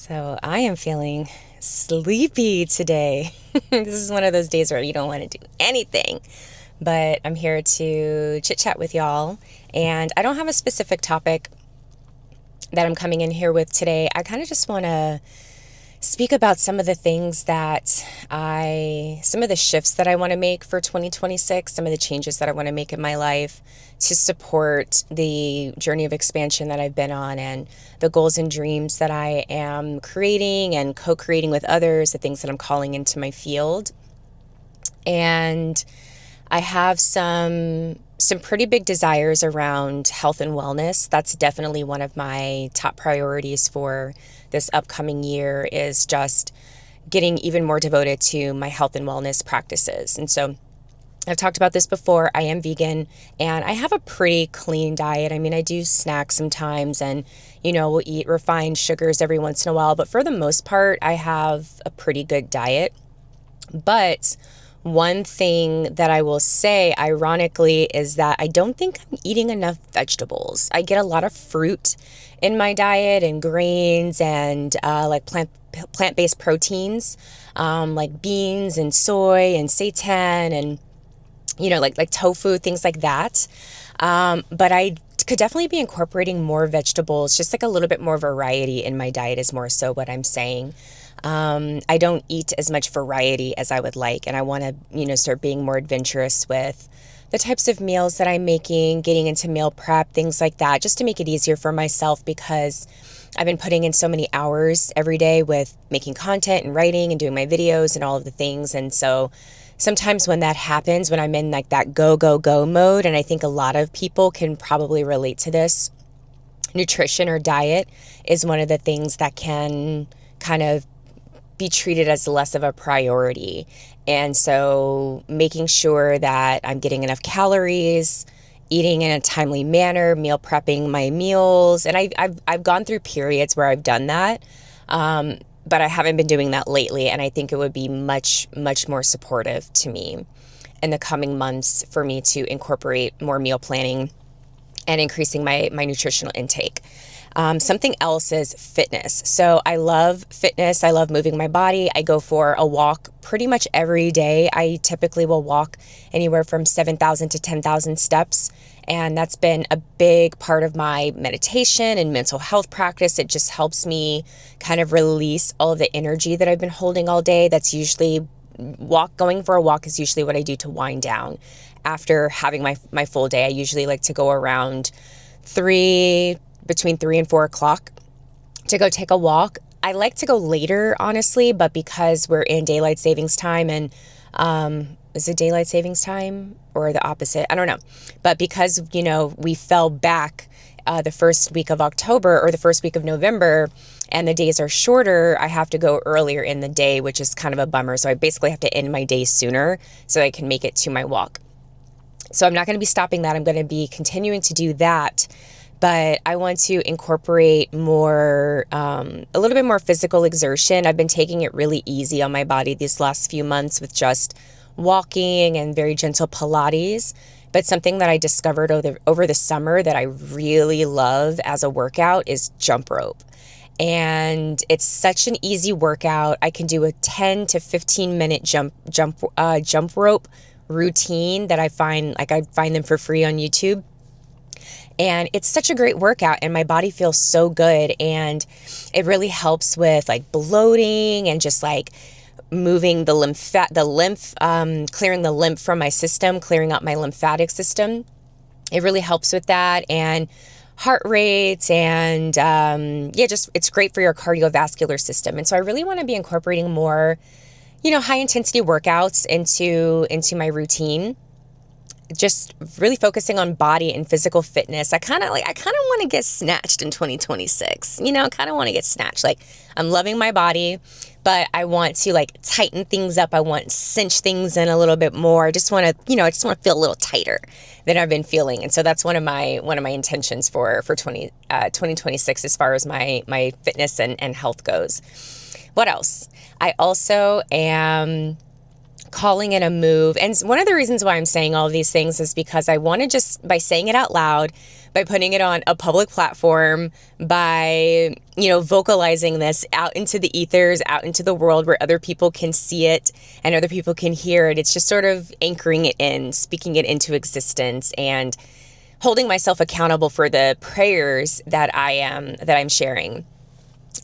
So I am feeling sleepy today. This is one of those days where you don't want to do anything, but I'm here to chit chat with y'all. And I don't have a specific topic that I'm coming in here with today. I kind of just want to speak about some of the things some of the shifts that I want to make for 2026, some of the changes that I want to make in my life to support the journey of expansion that I've been on and the goals and dreams that I am creating and co-creating with others, the things that I'm calling into my field. And I have some pretty big desires around health and wellness. That's definitely one of my top priorities for this upcoming year, is just getting even more devoted to my health and wellness practices. And so I've talked about this before. I am vegan and I have a pretty clean diet. I mean, I do snack sometimes and, we'll eat refined sugars every once in a while. But for the most part, I have a pretty good diet. But one thing that I will say, ironically, is that I don't think I'm eating enough vegetables. I get a lot of fruit in my diet and grains and like plant-based proteins, like beans and soy and seitan and like tofu, things like that. But I could definitely be incorporating more vegetables, just like a little bit more variety in my diet is more so what I'm saying. I don't eat as much variety as I would like, and I want to, start being more adventurous with the types of meals that I'm making, getting into meal prep, things like that, just to make it easier for myself, because I've been putting in so many hours every day with making content and writing and doing my videos and all of the things. And so sometimes when that happens, when I'm in like that go, go, go mode, and I think a lot of people can probably relate to this, nutrition or diet is one of the things that can kind of be treated as less of a priority. And so making sure that I'm getting enough calories, eating in a timely manner, meal prepping my meals. And I've gone through periods where I've done that, but I haven't been doing that lately. And I think it would be much, much more supportive to me in the coming months for me to incorporate more meal planning and increasing my nutritional intake. Something else is fitness. So I love fitness. I love moving my body. I go for a walk pretty much every day. I typically will walk anywhere from 7,000 to 10,000 steps. And that's been a big part of my meditation and mental health practice. It just helps me kind of release all of the energy that I've been holding all day. That's usually going for a walk is usually what I do to wind down after having my full day. I usually like to go around between 3 and 4 o'clock to go take a walk. I like to go later, honestly, but because we're in daylight savings time and is it daylight savings time or the opposite? I don't know. But because, we fell back the first week of October or the first week of November and the days are shorter, I have to go earlier in the day, which is kind of a bummer. So I basically have to end my day sooner so I can make it to my walk. So I'm not going to be stopping that. I'm going to be continuing to do that. But I want to incorporate more, a little bit more physical exertion. I've been taking it really easy on my body these last few months with just walking and very gentle Pilates. But something that I discovered over the summer that I really love as a workout is jump rope. And it's such an easy workout. I can do a 10 to 15 minute jump rope routine that I find them for free on YouTube. And it's such a great workout and my body feels so good. And it really helps with like bloating and just like moving the lymph, clearing the lymph from my system, clearing out my lymphatic system. It really helps with that. And heart rate and just it's great for your cardiovascular system. And so I really want to be incorporating more, high intensity workouts into my routine. Just really focusing on body and physical fitness. I kind of want to get snatched in 2026. I kind of want to get snatched. Like, I'm loving my body, but I want to like tighten things up. I want to cinch things in a little bit more. I just want to feel a little tighter than I've been feeling. And so that's one of my intentions for 2026 as far as my fitness and health goes. What else? I also am calling it a move. And one of the reasons why I'm saying all of these things is because I want to just, by saying it out loud, by putting it on a public platform, by, vocalizing this out into the ethers, out into the world where other people can see it and other people can hear it. It's just sort of anchoring it in, speaking it into existence, and holding myself accountable for the prayers that I'm sharing.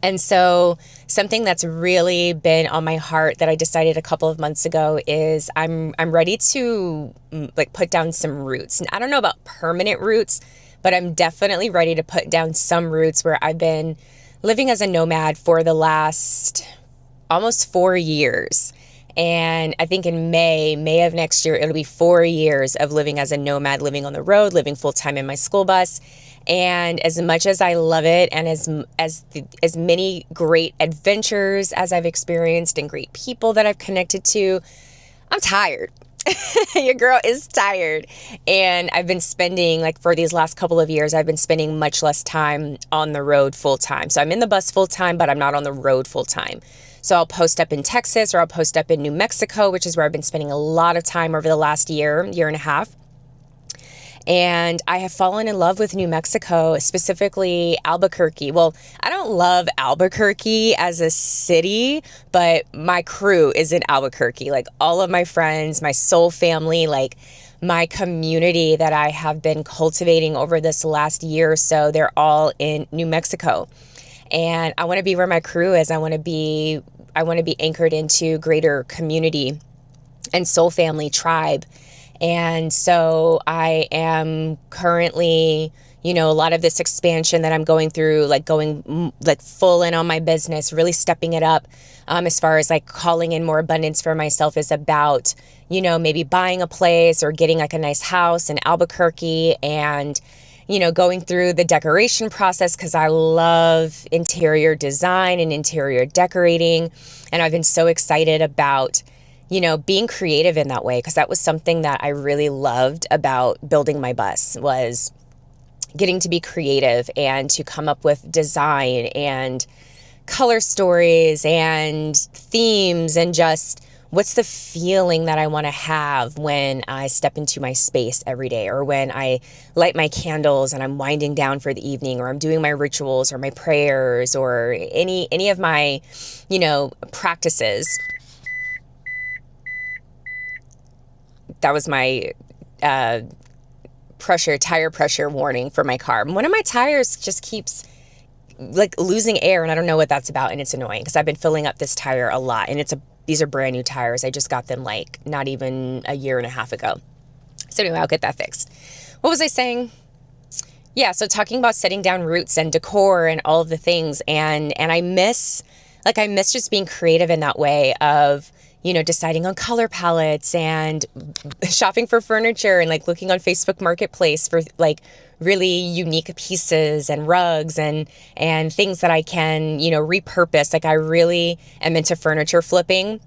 And so something that's really been on my heart that I decided a couple of months ago is I'm ready to like put down some roots. And I don't know about permanent roots, but I'm definitely ready to put down some roots where I've been living as a nomad for the last almost 4 years. And I think in May of next year, it'll be 4 years of living as a nomad, living on the road, living full time in my school bus. And as much as I love it, and as many great adventures as I've experienced and great people that I've connected to, I'm tired. Your girl is tired. And I've been spending, like for these last couple of years, I've been spending much less time on the road full time. So I'm in the bus full time, but I'm not on the road full time. So I'll post up in Texas, or I'll post up in New Mexico, which is where I've been spending a lot of time over the last year and a half. And I have fallen in love with New Mexico, specifically Albuquerque. Well, I don't love Albuquerque as a city, but my crew is in Albuquerque. Like all of my friends, my soul family, like my community that I have been cultivating over this last year or so, they're all in New Mexico. And I want to be where my crew is. I want to be anchored into greater community and soul family tribe. And so I am currently, a lot of this expansion that I'm going through, like going like full in on my business, really stepping it up, as far as like calling in more abundance for myself, is about, maybe buying a place or getting like a nice house in Albuquerque, and, going through the decoration process, because I love interior design and interior decorating. And I've been so excited about being creative in that way, because that was something that I really loved about building my bus, was getting to be creative and to come up with design and color stories and themes, and just what's the feeling that I want to have when I step into my space every day, or when I light my candles and I'm winding down for the evening, or I'm doing my rituals or my prayers or any of my, practices. That was my tire pressure warning for my car. One of my tires just keeps like losing air, and I don't know what that's about, and it's annoying because I've been filling up this tire a lot, and these are brand new tires. I just got them like not even a year and a half ago. So anyway, I'll get that fixed. What was I saying? Yeah, so talking about setting down roots and decor and all of the things, and I miss just being creative in that way of, deciding on color palettes and shopping for furniture, and like looking on Facebook Marketplace for like really unique pieces and rugs and things that I can, repurpose. Like I really am into furniture flipping.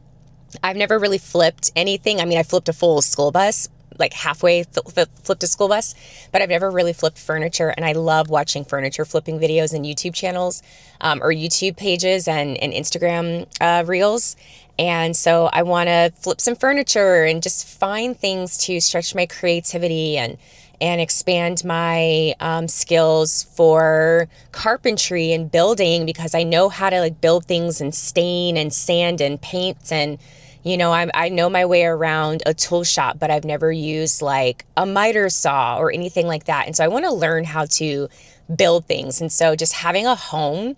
I've never really flipped anything. I mean, I flipped a full school bus, like halfway flipped a school bus, but I've never really flipped furniture. And I love watching furniture flipping videos and YouTube channels, or YouTube pages and Instagram reels. And so I want to flip some furniture and just find things to stretch my creativity and expand my skills for carpentry and building, because I know how to like build things and stain and sand and paint. And, I know my way around a tool shop, but I've never used like a miter saw or anything like that. And so I want to learn how to build things. And so just having a home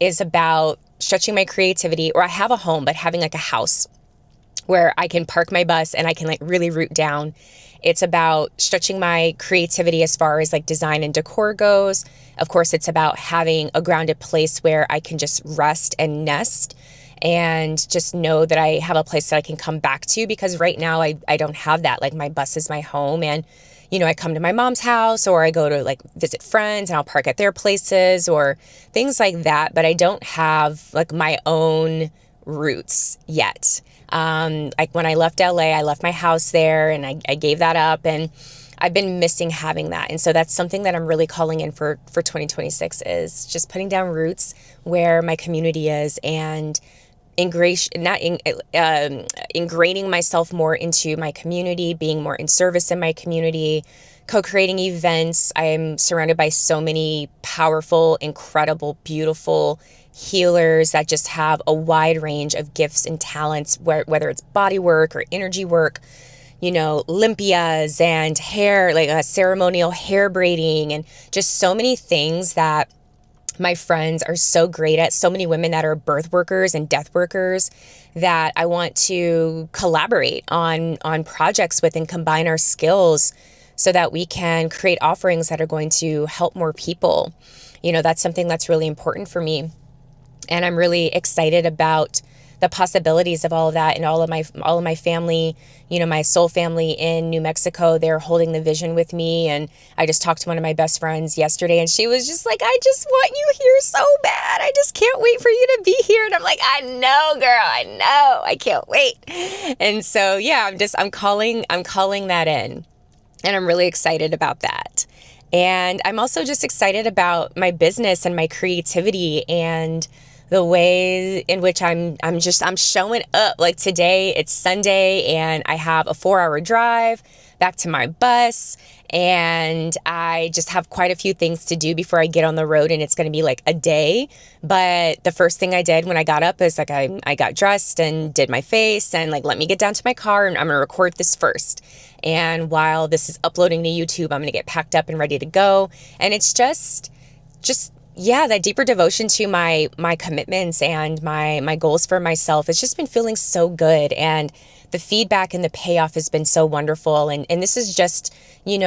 is about stretching my creativity, or I have a home, but having like a house where I can park my bus and I can like really root down. It's about stretching my creativity as far as like design and decor goes. Of course, it's about having a grounded place where I can just rest and nest and just know that I have a place that I can come back to, because right now I don't have that. Like my bus is my home, and I come to my mom's house, or I go to like visit friends and I'll park at their places or things like that. But I don't have like my own roots yet. Like when I left LA, I left my house there and I gave that up, and I've been missing having that. And so that's something that I'm really calling in for 2026, is just putting down roots where my community is, and ingraining myself more into my community, being more in service in my community, co-creating events. I'm surrounded by so many powerful, incredible, beautiful healers that just have a wide range of gifts and talents, whether it's body work or energy work, limpias and hair, like ceremonial hair braiding, and just so many things that my friends are so great at, so many women that are birth workers and death workers that I want to collaborate on projects with and combine our skills so that we can create offerings that are going to help more people. That's something that's really important for me. And I'm really excited about the possibilities of all of that, and all of my family, my soul family in New Mexico, they're holding the vision with me. And I just talked to one of my best friends yesterday, and she was just like, I just want you here so bad. I just can't wait for you to be here. And I'm like, I know, girl, I know. I can't wait. And so, yeah, I'm calling that in. And I'm really excited about that. And I'm also just excited about my business and my creativity and the way in which I'm showing up. Like today, it's Sunday, and I have a 4-hour drive back to my bus, and I just have quite a few things to do before I get on the road, and it's going to be like a day. But the first thing I did when I got up is like I got dressed and did my face, and like, let me get down to my car, and I'm going to record this first. And while this is uploading to YouTube, I'm going to get packed up and ready to go. And it's just that deeper devotion to my commitments and my goals for myself. It's just been feeling so good. And the feedback and the payoff has been so wonderful. And this is just,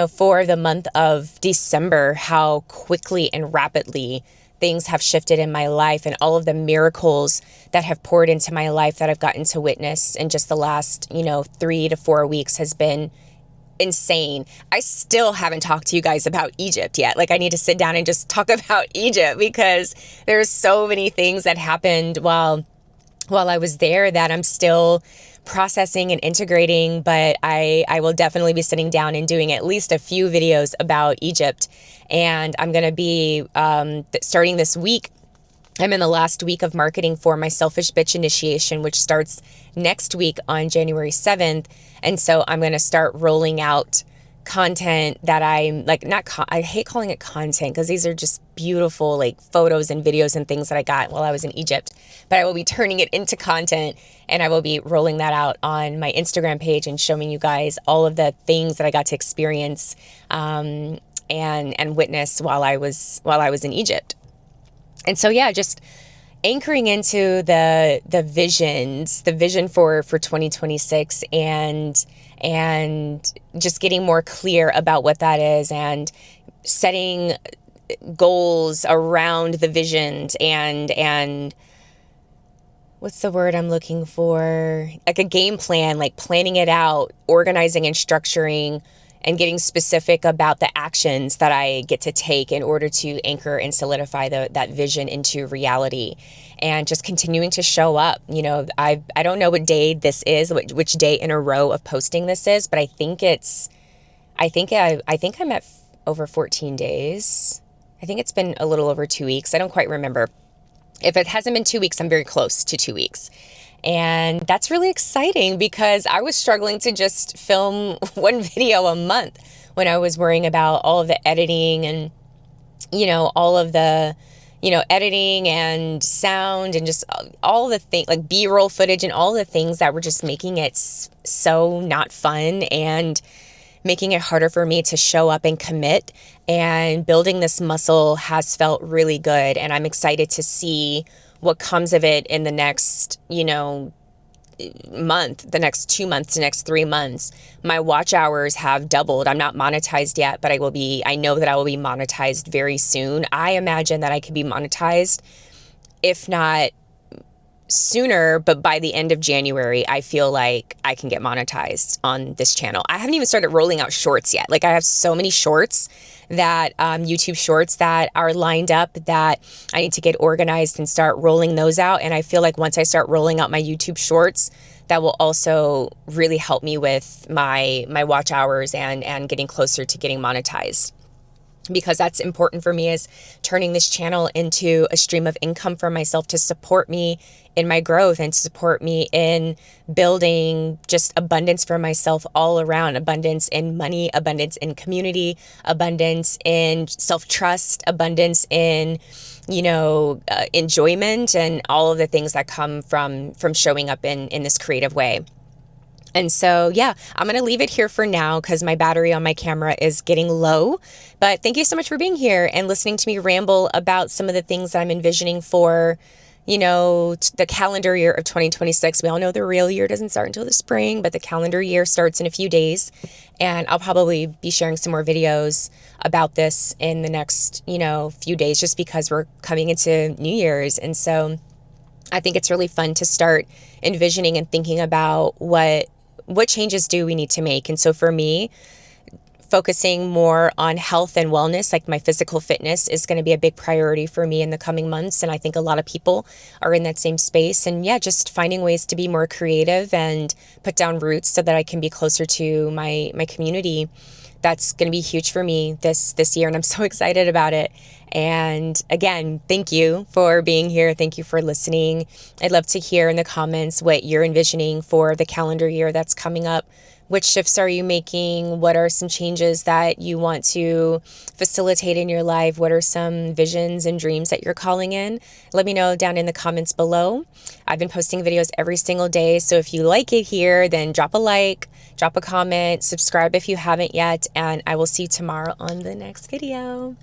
for the month of December, how quickly and rapidly things have shifted in my life, and all of the miracles that have poured into my life that I've gotten to witness in just the last, 3 to 4 weeks has been insane. I still haven't talked to you guys about Egypt yet. Like, I need to sit down and just talk about Egypt, because there's so many things that happened while I was there that I'm still processing and integrating. But I will definitely be sitting down and doing at least a few videos about Egypt. And I'm going to be starting this week. I'm in the last week of marketing for my Selfish Bitch initiation, which starts next week on January 7th. And so I'm going to start rolling out content that I'm like, I hate calling it content, because these are just beautiful like photos and videos and things that I got while I was in Egypt. But I will be turning it into content, and I will be rolling that out on my Instagram page and showing you guys all of the things that I got to experience and witness while I was in Egypt. And so, yeah, just anchoring into the vision for 2026, and just getting more clear about what that is, and setting goals around the visions, and what's the word I'm looking for? Like a game plan, like planning it out, organizing and structuring, and getting specific about the actions that I get to take in order to anchor and solidify that vision into reality, and just continuing to show up. I don't know what day this is, which day in a row of posting this is, but I think I'm at over 14 days. I think it's been a little over 2 weeks. I don't quite remember. If it hasn't been 2 weeks, I'm very close to 2 weeks. And that's really exciting, because I was struggling to just film one video a month when I was worrying about all of the editing and, all of the, editing and sound and just all the things like B-roll footage and all the things that were just making it so not fun and making it harder for me to show up and commit. And building this muscle has felt really good. And I'm excited to see what comes of it in the next, month, the next 2 months, the next 3 months. My watch hours have doubled. I'm not monetized yet, but I know that I will be monetized very soon. I imagine that I could be monetized, if not sooner, but by the end of January, I feel like I can get monetized on this channel. I haven't even started rolling out shorts yet. Like, I have so many shorts that YouTube shorts that are lined up that I need to get organized and start rolling those out. And I feel like once I start rolling out my YouTube shorts, that will also really help me with my watch hours and getting closer to getting monetized. because that's important for me, is turning this channel into a stream of income for myself to support me in my growth and to support me in building just abundance for myself all around. Abundance in money, abundance in community, abundance in self-trust, abundance in, enjoyment, and all of the things that come from showing up in this creative way. And so, yeah, I'm going to leave it here for now because my battery on my camera is getting low. But thank you so much for being here and listening to me ramble about some of the things that I'm envisioning for, the calendar year of 2026. We all know the real year doesn't start until the spring, but the calendar year starts in a few days. And I'll probably be sharing some more videos about this in the next, few days, just because we're coming into New Year's. And so I think it's really fun to start envisioning and thinking about what changes do we need to make. And so for me, focusing more on health and wellness, like my physical fitness, is going to be a big priority for me in the coming months. And I think a lot of people are in that same space. And yeah, just finding ways to be more creative and put down roots so that I can be closer to my community. That's going to be huge for me this year, and I'm so excited about it. And again, thank you for being here. Thank you for listening. I'd love to hear in the comments what you're envisioning for the calendar year that's coming up. Which shifts are you making? What are some changes that you want to facilitate in your life? What are some visions and dreams that you're calling in? Let me know down in the comments below. I've been posting videos every single day, so if you like it here, then drop a like, drop a comment, subscribe if you haven't yet, and I will see you tomorrow on the next video.